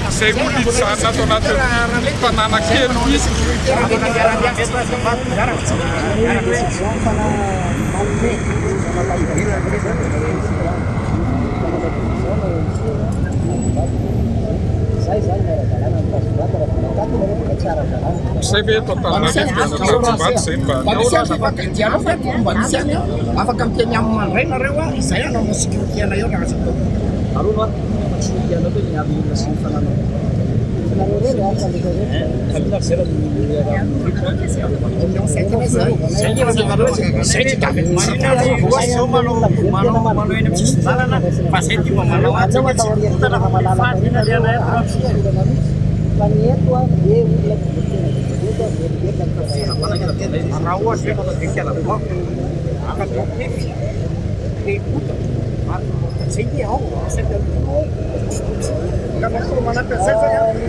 Izay olona hijanona ato anatin'ny tanàna kely izy. Izay ve eto Antananarivo tena Tsatsivato izay mba afaka miteny amin'ny mandray nareo izay anao sécurité ana eo raha azoko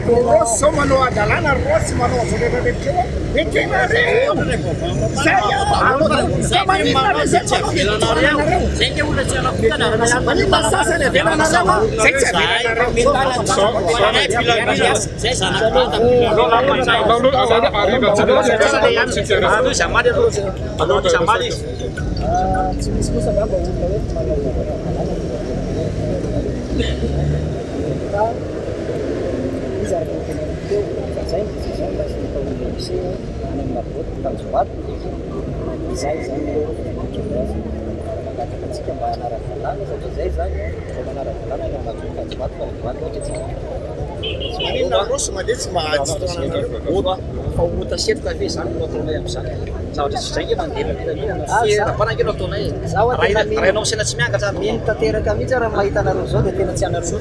Rosso manao adalana rosso manao rehetrarehetra rosso ma tsy mahatsy fa otasetoka ve zany no ataonay am'izany zavatra tsy zay mandeha panakelo ataonay rainao sena tsy miakatra mino tanteraka mihitsy raha mahita anareo zao dia tena tsy anareo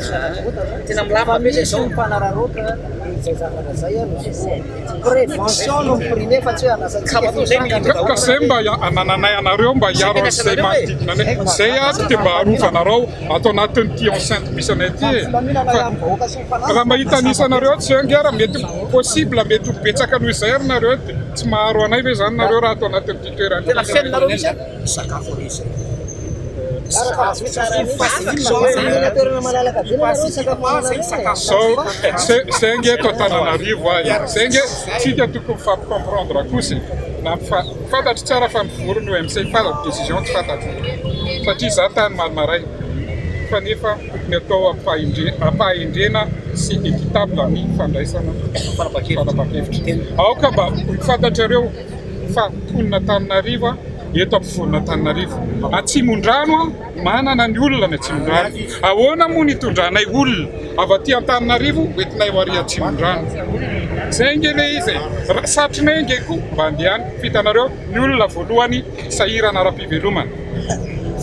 tena milama be zay zao mpanararota zay zavatra zay prévention no miprimé fa tsy hoe anasantsika kasay mba anananay anareo mba hiaro an'izay manodidina anay zay dia mba harofanareo ato anatin'ity enceinte misy anay ty raha mahita anisa anareo tsy angara mety possible mety betsaka noho izay arinareo dia tsy maharo anay ve zany nareo raha ato anatin'ity toerana tena fenonareo misy sakafo misy zay nge eto Antananarivo zay nge tsika tokony fampikomprendre kosa na fantatry tsara fa mivorona hoe amin'izay fataky décision tsy fantatry satria za tany Malmaray fa nefa tokony atao ampahaendrena sy équitable amin'ny fandraisana fanapakevitra aoka mba fantatrareo fa mponina Antananarivo eto ampovoanina Antananarivo Atsimondrano manana ny olona ny Atsimondrano ahoana moa nitondranay olona avy aty Antananarivo entinay ho ary Atsimondrano zay nge le izy satrinay nge koa mba andehany fitanareo ny olona voalohany sahirana ara-pivelomana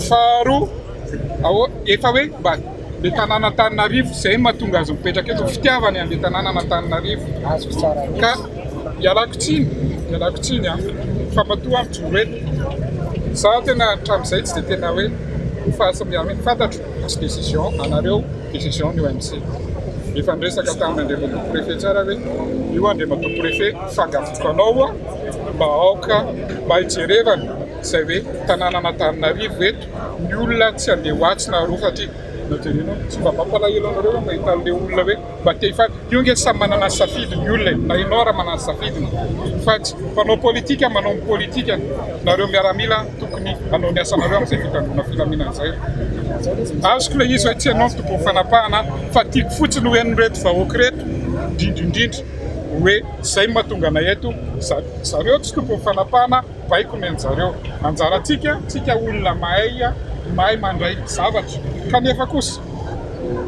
faharoa efa hoe mba le tanàna Antananarivo zay mahatonga azy mipetraka eto fitiavany amin'ny tanàna Antananarivo ka ialako tsiny fa matoa amin'ny joro eto za tena hatramin'izay tsy dia tena hoe fahasamihafa fantatro misy décision anareo décision ny OMC efa niresaka tamin'ny andriamatoa préfet tsara hoe io andriamatoa préfet fangafoko anao mba aoka mba hijerevana izay hoe tanàna Antananarivo eto ny olona tsy andeha ho atsy na roa satria nateneno tsy mba mampalahelo anareo mahita an'le olona hoe mba te hifaly io nge samy manana safidy ny olona na ianao raha manana safidiny fa tsy mpanao politika manao politika nareo miaramila tokony anao ny asanareo amin'izay fitandrona filaminana izay azoko le izy hoe tsy ianao ny tokony fanapahana fa tiako fotsiny hoe noreto vahoaka reto indrindrindrindra hoe zay mahatonga anay eto zareo tsy tokony fanapahana baiko ny anjareo anjaratsika tsika olona mahay mandray zavatra kanefa kosa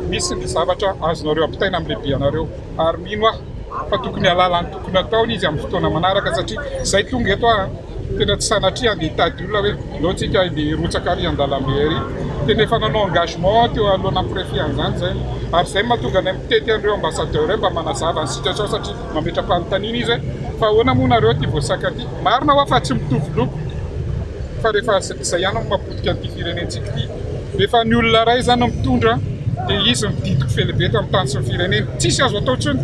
misy ny zavatra azonareo ampitaina amin'ny lehibe anareo ary mino fa tokony alalany tokony ataony izy amin'ny fotoana manaraka satria zay tonga eto tena tsy sanatria andeha hitady olona hoe loatsika andeha rotsaka ary an-dalambe ary tena efa nanao engagement teo alohana préfet an'izany zay ary zay mahatonga anay mitety an'ireo ambassadeur mba manazava ny situation satria mametra-panontaniana izy fa ahoana moa nareo ty voasaka ty marina ho fa tsy mitovy loko fa rehefa zay ihany mampodika an'ity firenentsika ty rehefa ny olona ray zany mitondra dia izy mididiko felibety amin'ny tany sy ny firenena tsisy azo atao ntsony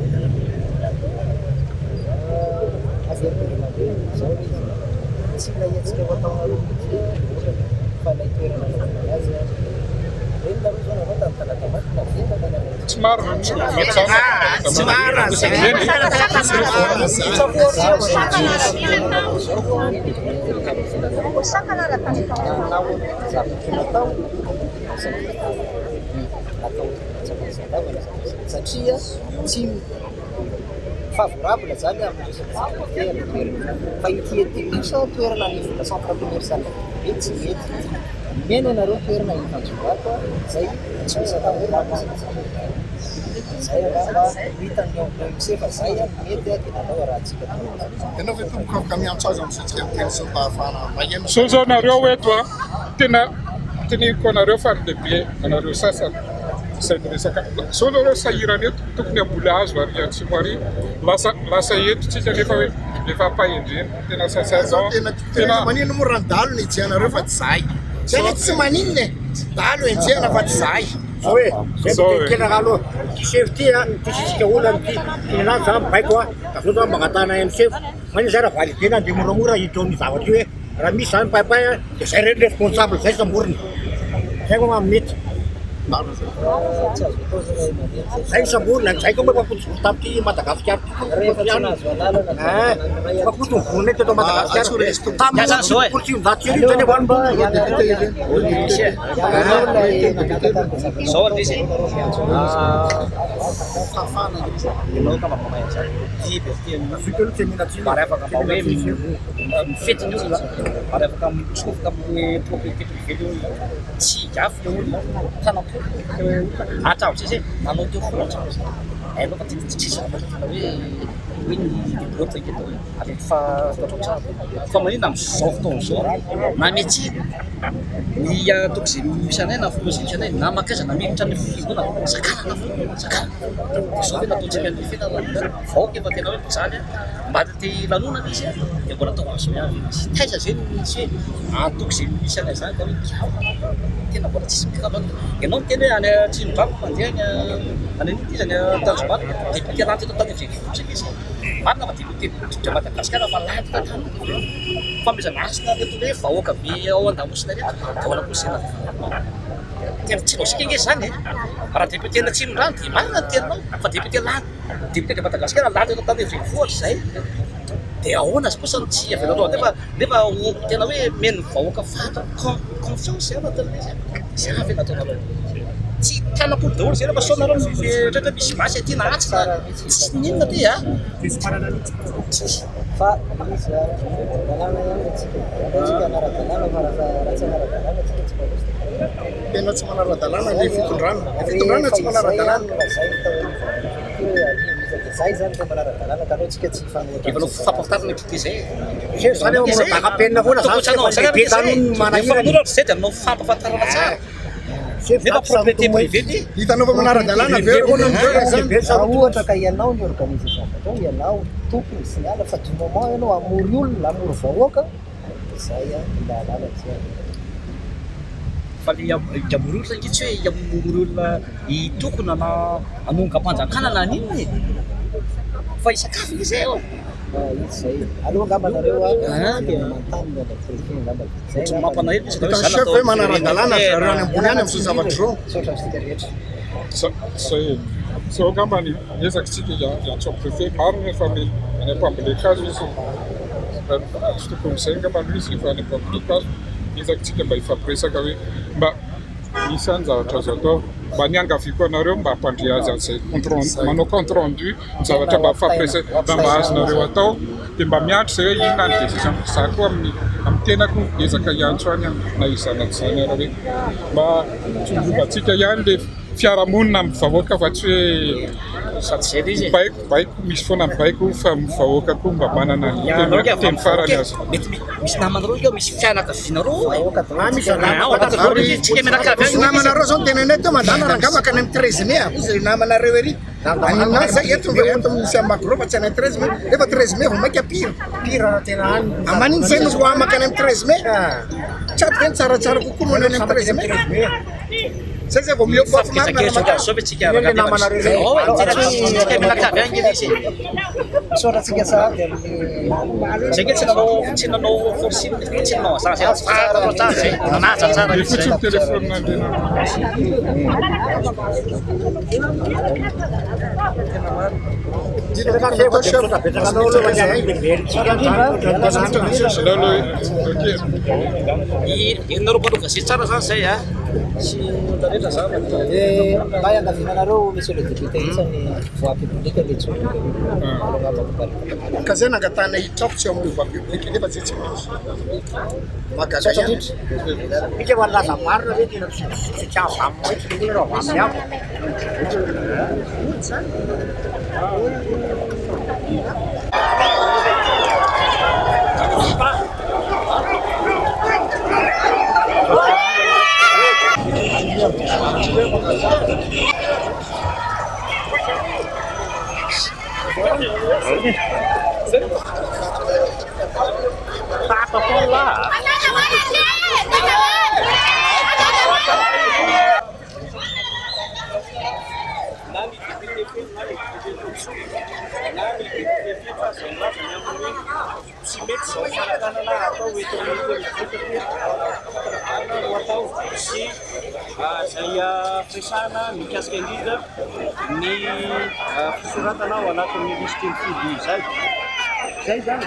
tsy marina tsy marina satria tsy favorable zany fa itietisa toerana nifona centre commercial be tsy mety mena anareo toerana hitanjovaka zay tsy misy atahorana zay angamba hitany misefa zay a mety a tena atao raha tsika ianao ve tomboka afaka miantso azy amitsika miteny sy mba ahafahana maheno so zao nareo eto a tena tiniko anareo fa lehibe anareo sasany zay resaka so nareo sahirana eto tokony ambola azo ary atsimo ary lasa eto tsika nefa hoe efa ampahendrena tena sasay zao tena manino mo randalo ny ijeanareo fa tsy zahy zany tsy maninona e dalo enjehana fa tsy zahy hoe zay tena aloha ty chef ty a tisitsika olo amty tena za mibaiko a da zao za magnatana eny chef manino zay raha validena de moramora hitaony zavatra hoe raha misy zany paipay a de zay reny responsable zay samboriny zay ko mamety zay samborina zay ko mapafototsy tamty Madagasikara mafoto vonona eto eto Madagasikara tampolisivinjato zao izy ianao ka mampamahay zany ary afaka mba hoe mifety ny olona ary afaka mitsofoka amin'ny propriété privé io tsy gafy le olona tanampo atravitra izy nanao teo fola atravitra hainao fa tsisy zavatra hoe hoe ny loatra eketo ary fa toatrao fa manina am'zao fotoana zao na métier ny atoko zay misy anay na folo zay misy anay na makaiza na militra ny fiangona sakana sakana zao hoe nataontsika ny fena vaoka efa tena hoe mijaly mba te lanonana izy de mbola atao azo miavy izy taiza zay misy hoe atoko zay misy anay zany ka hoe tena mbola tsisy mikabana ianao miteny hoe any Tsinobako mandeha any ananity izy any Tanjombato député lanty eto tany Verivotsika izy marina fa député de Madagasikara fa lanty tantany famezanasina reto hoe vahoaka be ao an-damosina reto da ao anaposina tena tsy laosika inge zany raha député na Tsinondrano de marina ny teninao fa député lanty député de Madagasikara lanty eto tany Verivotsika zay de ahoana sy kosa tsy avelanao nefa tena hoe meno vahoaka fato confiance anatin'izy zay avy nataonareo tsy tanapolo daholo zay refa saonareo rehetra misy basy aty na atsy na tsy ninona ty a fa izy lalàna ihany tsika anara-dalàna fa raha tsy anara-dalàna tsika tsy manosy tena tsy manara-dalàna le fitondrana tsy manara-dalàna zay zany fa manara-dalàna ka anao tsika tsy efanao fampafitarina député zay chef zany ao makapenina foana zany be kanony manahirany zay de aminao fampafantarana tsara nefa propriété privé ty hitanao fa manara-dalàna raha ohatra ka ianao ny organisation fatao ianao tompony sy niala fa du moment ianao amory olona amory vahoaka zay a lalàna tsy fa le iamory olona ngy tsy hoe iamory olona hitokona na anonga-panjakana na ninony fa isakafo izy zay ao izy zay aloha angamba nareo a tena mantany ny ala préfet angamba zay mampanahelo izy hitanao chef hoe manara-dalàna zareo any ambony any am'zao zavatra zao sotra amitsika rehetra zay so angambany ezaka tsika iantso préfet marina efa any ampamboleka azy izy tsy tokony zay angambany izy efa any ampamboleka azy ezaka tsika mba ifampiresaka hoe mba misy any zavatra azo atao mba niangaviko anareo mba hampandre azy azay manao compte rendu ny zavatra mba fampiresaka mba azonareo atao dia mba miantry zay hoe inona ny décision za koa amin'ny tenako ezaka iantso any na izanaty zany ara hoe mba tsonjovatsika ihany le fiarahamonina mivahoaka fa tsy hoe baiko misy foana mibaiko fa mivahoaka koa mba manana teny farany azy mety misy namanareo io misy fianakavianareo namanareo zao tenanay teo mandana rangavaka any amin'ny 13 mai izy namanareo ery aninay zay eto misy amakireo fa tsy any 13 mai efa 13 mai vao maika pira tena any amaniny zay nosy amaka any amin'ny 13 mai tsy ato teny tsaratsara kokoa noany any amin'ny 13 mai zay zay vao miofofo marina zao ve tsika namanareo misaotratsika tsara dia amin'ny zay ke tsy nanao forcing tsy nanao asasy tsara tsara zay nanaja tsara Dia fotsiny telefônina andrena. Inareo mpanao gazety tsara zany zay a sy olona rehetra zany dia mba iangaviananareo monsieur le député isany voix publique le tsony ka zay nangatana hitrako tsy amin'ny voix publique nefa tsy tsy misy magaga ihany Ika walaza marina ve tena tsy tiava mihitsy le olona raha avy hafa. Saya presana mikasika indrindra ny fisoratana ao anatin'ny listy ny fidy zay zany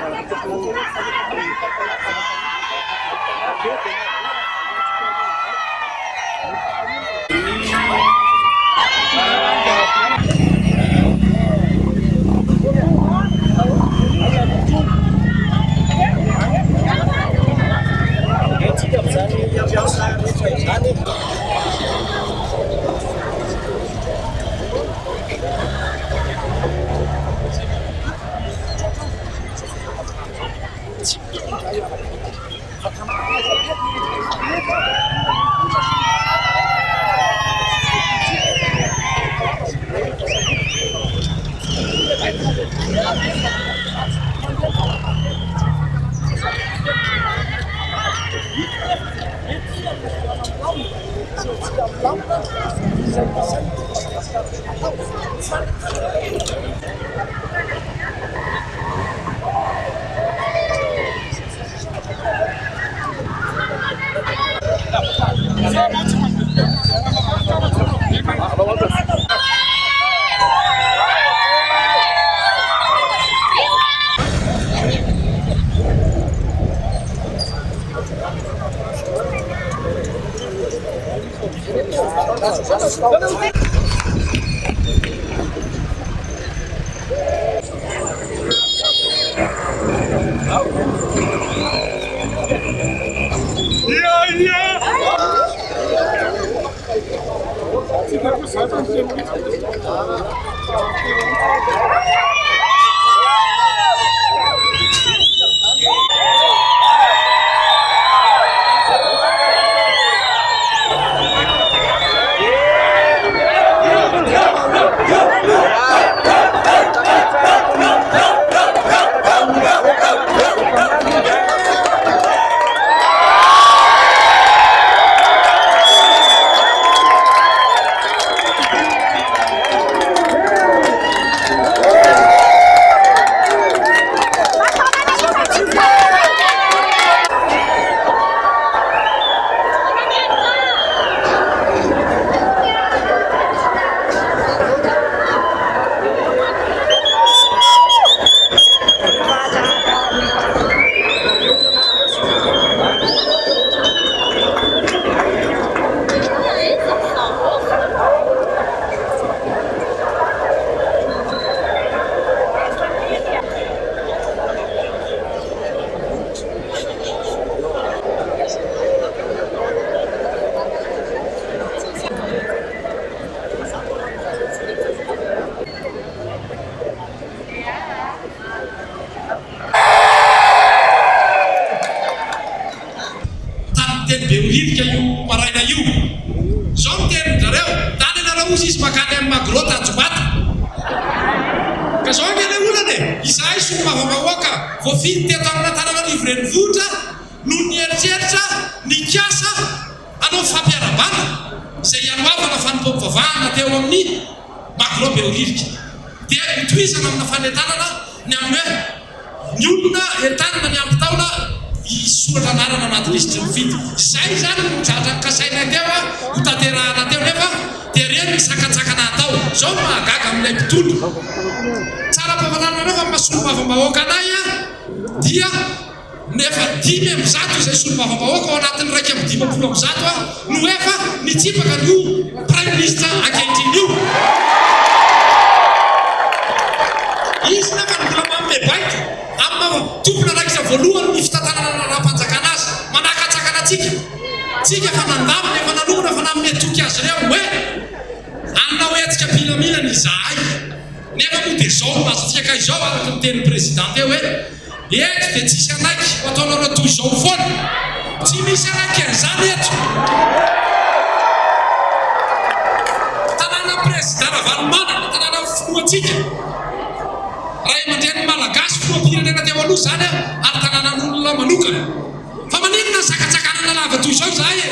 ny amin'ny hoe ny olona entanana ny ampitaona isoratra anarana anaty lisitry ny fidy. Zay zany no jadrakasaina teo ho tanterahana teo nefa dia reny ny sakatsakana atao. Zao mahagaga amin'ilay mpitondro. Tsara ampafantarina fa mahasolom-bava-bahoaka anay dia nefa 5% izay solom-bava-bahoaka ao anatin'ny 150% no efa nitsipaka n'io prime ministre ankehitriny io. Izy nefa ny mbola manome baika amin'ny tompona raikitra voalohany ny fitantanana raha-panjakana azy manakatsakana tsika fa nandamina efa nanomana fa nanome toky azy reo hoe anao hetsika pilaminana izahay. Nefa moa dia zao mazotiaka izao araka ny teny président hoe eto dia tsisy anaiky ho ataonareo toy izao foana, tsy misy anaiky an'izany eto. Tanàna président Ravalomanana, tanàna filohantsika raha aman-dreny malagasy filoham-pirenena teo aloha zany ary tanànan'olona manokana. Fa maninona sakatsakana lava toy izao zahay e?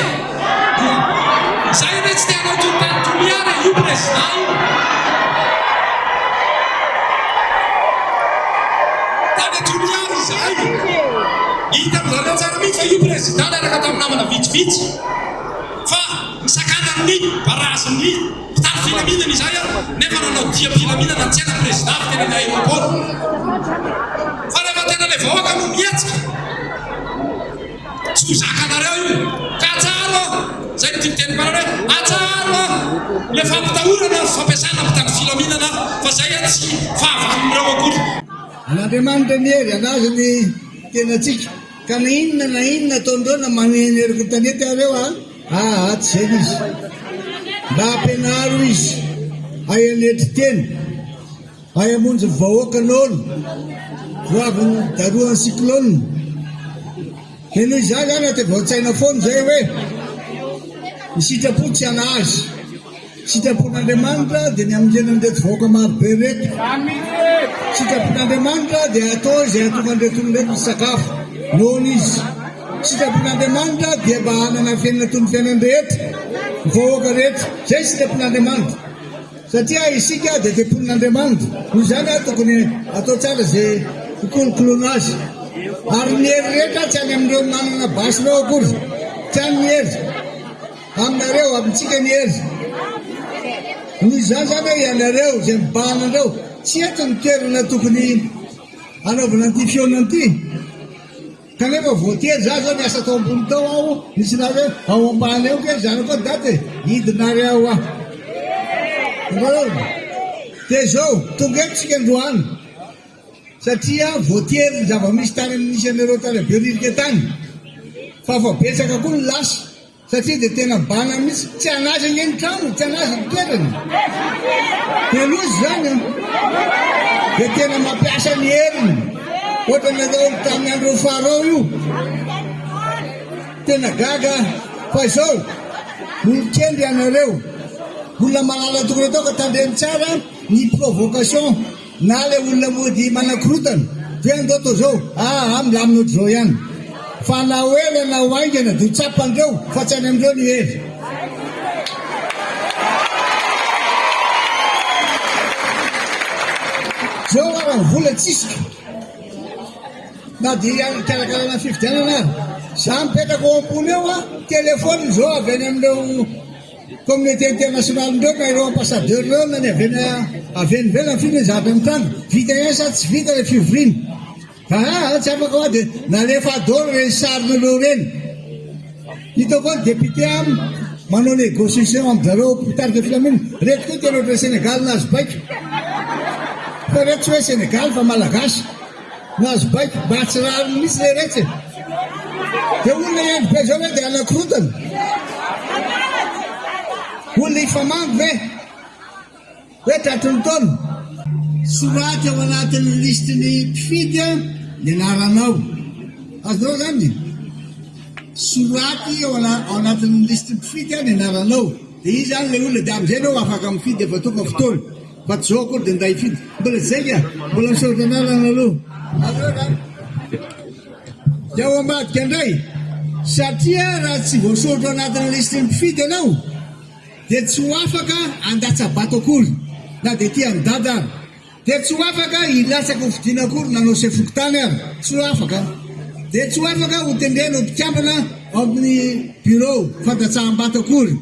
Zahay re tsy tianao tontany toliara io président io. Tany toliara izahay. Hita amin'izareo tsara mihitsy fa io président araka tamin'ny namana vitsivitsy. Fa nisakanan'ny barazan'ny mpitandro filaminana izahay nefa nanao dia filaminana tsy ana président fitenena aéroport. Fa rehefa tena ilay vahoaka no mihetsika tsy ho zakanareo io ka tsara zay no timiteny manao hoe atsara le fampitahorana fampiasana mpitandro filaminana fa zay tsy fahavalon'ireo akory. An'Andriamanitra niery anazy ny tenatsika ka na inona ataondreo na maneneriko tanety areo tsy zay izy mba ampianaro izy ay anetry teny ay amonjy vahoakan'olo voavyny daroan'ny cyclone. Eno izany zany ate vaotsaina foana zay hoe ny sitrapo tsy anazy sitrapon'Andriamanitra dia ny amonjenan'ireto vahoaka marobe reto. Sitrapon'Andriamanitra dia atao izay atongan'retonyreto ny sakafo nohony izy. Sitrapon'Andriamanitra dia mba hanana fiainana toy ny fiainany rehetra ny vahoaka rehetra. Zay sitrapon'Andriamanitra satria isika dia tempon'Andriamanitra. Noho izany tokony atao tsara izay fikolokoloana azy ary ny hery rehetra tsy any amin'ireo manana basireo akory, tsy any ny hery aminareo amintsika ny hery. Noho izany zany hoe ianareo izay mibahanareo tsy eto ny toerana tokony anaovana an'ity fionana ity. Kanefa voatery za zao niasa tao ambony tao aho nisy raha hoe ao ambany eo ke zany koa daty hidinary aho dia zao tonga eto tsika androany satria voatery ny zava-misy tany amin'nisy anareo tany beririka tany fa betsaka koa ny lasa satria dia tena bana mihitsy tsy anazy ny trano tsy anazy ny toerany dia lozy zany dia tena mampiasa ny heriny ohatra ny atao tamin'ny andro farao io tena gaga fa izao olon-kendry anareo olona malala tokony atao ka tandreny tsara ny provocation na le olona mody manakorotana dia andao atao zao milamina ohatry zao ihany fa na hoela na hoaingana dia tsapandreo fa tsy any amindreo ny hery. Zao raha vola tsisika na dia karakarana fividianana ary za mipetraka ao ambony eo telefôny zao avy any amin'ireo communauté internationale ndreo na ireo ambassadeur reo na ny avenivelany finy zavy amin'ny tany vita ihany sa tsy vita le fivorina tsy afaka hoa dia nalefa adoro reny sarinareo reny. Hitako koa ny député manao négociation amin'izareo mpitarika filaminana reto koa tena ohatry Sénégal nazy baika fa reto tsy hoe Sénégal fa malagasy nazy baika mba tsy rariny mihitsy le rehetra dia olona ihany be zao hoe dia anakorotana olona ifamango hoe tratrony taona soraty ao anatin'ny listiny mpifidy ny anaranao azonao zany soraty ao anatin'ny listiny mpifidy ny anaranao dia izy zany le olona dia amin'izay nao afaka mifidy efa tonga fotoana fa tsy zao akory dia nda hifidy mbola zay ka mbola misoratra anarana aloha azao zany dia ao ambadika indray satria raha tsy voasoratra anatin'ny listiny mpifidy anao dia tsy ho afaka andatsabato akory na dia tia ny dada dia tsy ho afaka hilatsaka ho fidiana akory nanao sefokotany ary tsy ho afaka dia tsy ho afaka ho tendrena ho mpikambana amin'ny bureau fantatsaham-bato akory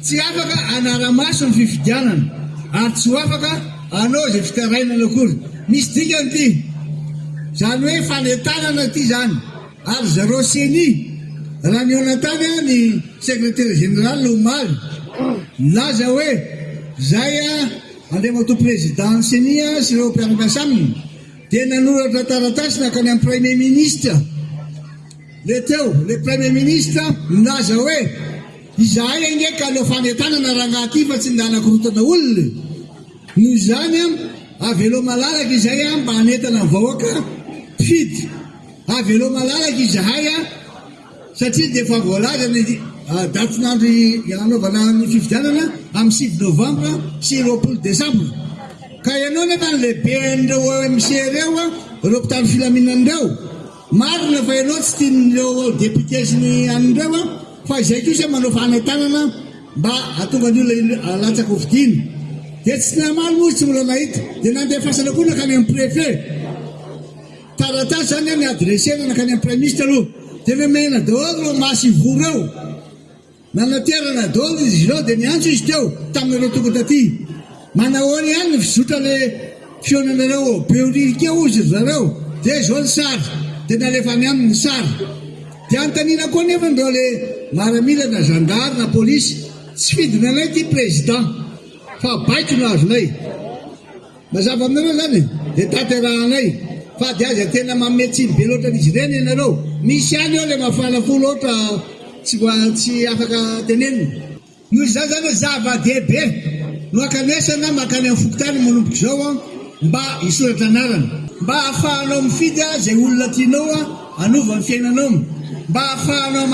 tsy afaka anara-maso ny fifidianana ary tsy ho afaka anao zay fitarainana akory misy dikany ty zany hoe fanetanana ty zany ary zareo seni raha ny onatany ny secrétaire général lomaly laza hoe zay andray mato président ny senia sy ireo mpiara-miasa aminy dia nanoratra taratasy nakany amin'ny premier ministre le teo le premier ministre milaza hoe izahay angeka aleo fanetanana raha anaty fa tsy ndanakorotana olona noho izany avelo malalaka izay mba hanetana ny vahoaka mpifidy avelo malalaka izahay satria dia efa voalaza ny datin'andro anaovana ny fifidianana amin'ny 6 novembre sy 20 décembre ka ianao nefa ny lehibe an'ireo OMC reo ireo mpitany filaminan'ireo marina fa ianao tsy tian'ireo député sy ny an'ireo fa izay kosa manao fanetanana mba atonga ny olona alatsaka ho fidiny dia tsy namaly moa tsy mbola nahita dia nandefasana koa nakany amin'ny préfet taratasy zany ny adressena nakany amin'ny premier ministre aloha dia nomena daholo reo masy vo reo nanaterana daholo izy ireo dia niantso izy teo tamin'ireo tonga taty manahoany ihany ny fizotra le fionanareo beoririkeo ozy zareo dia izao ny sary dia nalefa any aminy sary dia antanina koa nefa ndreo le maramila na gendarme na polisy tsy fidina anay ty président fa baiko no azonay mazava aminareo zany dia taterahanay fa dia aza tena mametsiny be loatra n'izy ireny ianareo misy any eo le mafana fo loatra tsy afaka tenenina noho izany zany zava-dehibe no akanesana makany amin'ny fokotany manomboka izao mba hisoratra anarana mba ahafahanao mifidy zay olona tianao anova ny fiainanao mba ahafahanao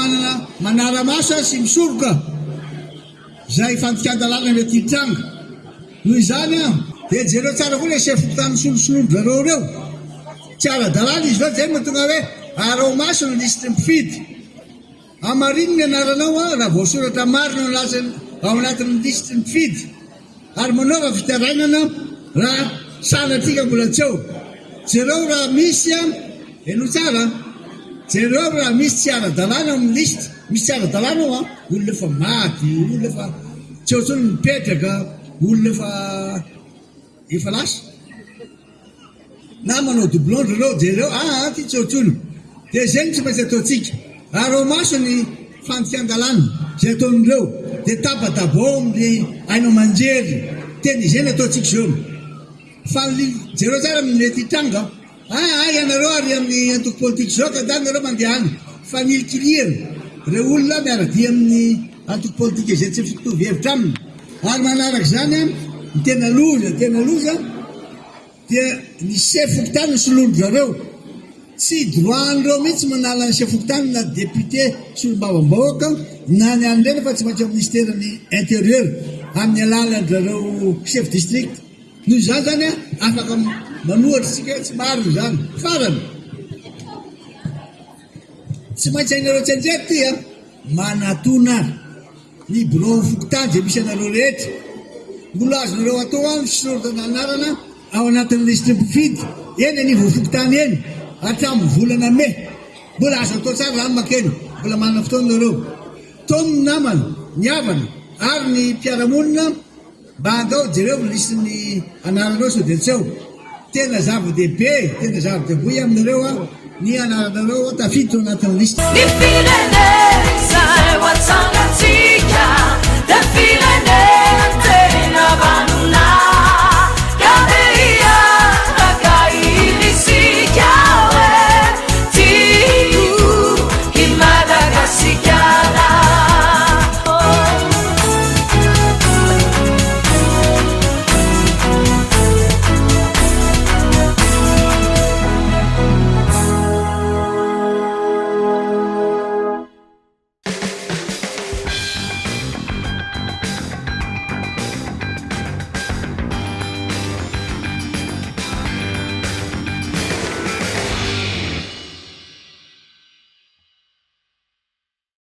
manara-maso sy misoroka zay fantikan-dalàna mety hitranga noho izany dia jereo tsara koa le sefokotany solosolondo zareo reo tsy ara-dalàna izy zao zay mahatonga hoe arao maso no lisitry mpifidy amariny ny anaranao raha voasoratra marina ao anatin'ny lisitry mpifidy ary manaova fitarainana raha sanatrika mbola tsy eo jereo raha misy eno tsara jereo raha misy tsy ara-dalàna amin'ny listy misy tsy ara-dalàna ao olona efa maty olona efa tsy ohatsony mipetraka olona efa lasa na manao doublon reo jereo ty tsy ohatsony dia zay tsy maintsy ataotsika arao maso ny fantikan-dalàna zay ataon'ireo dia tabatabo amin'ny ainao manjery tena izay ny ataotsika zao fa jereo tsara mety hitranga ianareo ary amin'ny antoko politika zao ka da nareo mandeha any fa nilikilihana reo olona miaradi amin'ny antoko politika izay tsy fitovy hevitra aminy ary manaraka zany ny tena loza dia ny sefokotany ny solondro zareo tsy droit-ndreo mihitsy manala ny sefokotany na député solom-bavambahoaka na ny an'ireny fa tsy maintsy amin'ny ministèrany intérieur amin'ny alalan'zareo chef district noho izany zany afaka manohatra tsika tsy marina zany farany tsy maintsy ainareo tsy anjery ty manatona ny bureau fokotany zay misy anareo rehetra mbola azonareo atao any fisorotana anarana ao anatin'ny lisitry mpifidy eny anivo fokotany eny hatramin'ny volana me mbola azo atao tsara raha makeny mbola manana fotoanareo taon'ny namana ny havana ary ny mpiaramonina mba andao jereo lisiny anaranao so dia tsy eo tena zava-dehibe tena zava-dehibe aminareo ny anaranareo tafiditra anatin'ny listy.